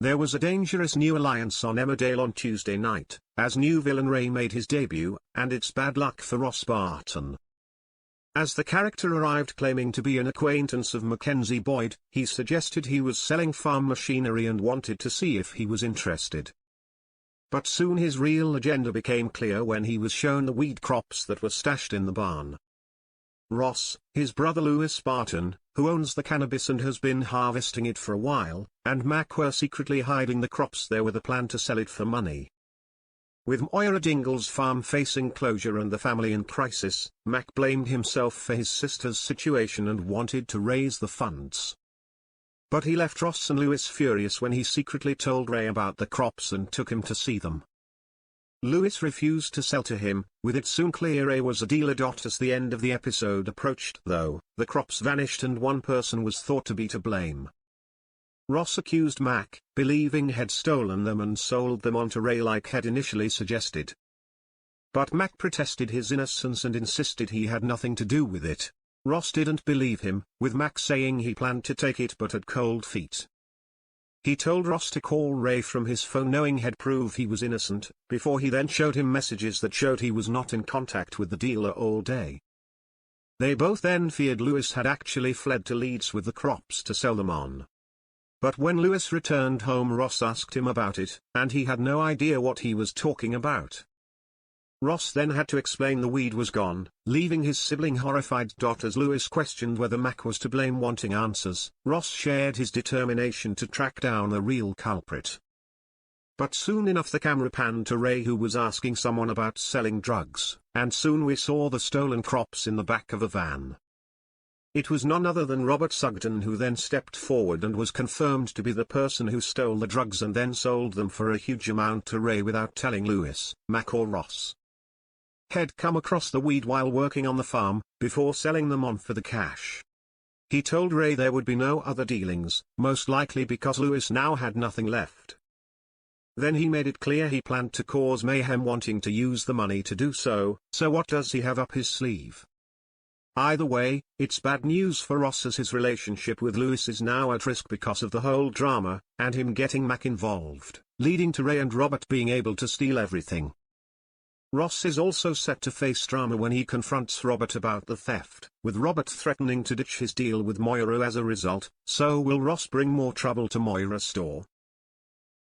There was a dangerous new alliance on Emmerdale on Tuesday night, as new villain Ray made his debut, and it's bad luck for Ross Barton. As the character arrived claiming to be an acquaintance of Mackenzie Boyd, he suggested he was selling farm machinery and wanted to see if he was interested. But soon his real agenda became clear when he was shown the weed crops that were stashed in the barn. Ross, his brother Ross Barton, who owns the cannabis and has been harvesting it for a while, and Mac were secretly hiding the crops there with a plan to sell it for money. With Moira Dingle's farm facing closure and the family in crisis, Mac blamed himself for his sister's situation and wanted to raise the funds. But he left Ross and Lewis furious when he secretly told Ray about the crops and took him to see them. Lewis refused to sell to him, with it soon clear Ray was a dealer. As the end of the episode approached though, the crops vanished and one person was thought to be to blame. Ross accused Mac, believing had stolen them and sold them on to Ray like had initially suggested. But Mac protested his innocence and insisted he had nothing to do with it. Ross didn't believe him, with Mac saying he planned to take it but had cold feet. He told Ross to call Ray from his phone knowing he'd prove he was innocent, before he then showed him messages that showed he was not in contact with the dealer all day. They both then feared Lewis had actually fled to Leeds with the crops to sell them on. But when Lewis returned home, Ross asked him about it, and he had no idea what he was talking about. Ross then had to explain the weed was gone, leaving his sibling horrified. As Lewis questioned whether Mac was to blame, wanting answers, Ross shared his determination to track down the real culprit. But soon enough the camera panned to Ray, who was asking someone about selling drugs, and soon we saw the stolen crops in the back of a van. It was none other than Robert Sugden, who then stepped forward and was confirmed to be the person who stole the drugs and then sold them for a huge amount to Ray without telling Lewis, Mac or Ross. Had come across the weed while working on the farm, before selling them on for the cash. He told Ray there would be no other dealings, most likely because Lewis now had nothing left. Then he made it clear he planned to cause mayhem, wanting to use the money to do so what does he have up his sleeve? Either way, it's bad news for Ross, as his relationship with Lewis is now at risk because of the whole drama, and him getting Mac involved, leading to Ray and Robert being able to steal everything. Ross is also set to face drama when he confronts Robert about the theft, with Robert threatening to ditch his deal with Moira as a result. So will Ross bring more trouble to Moira's store?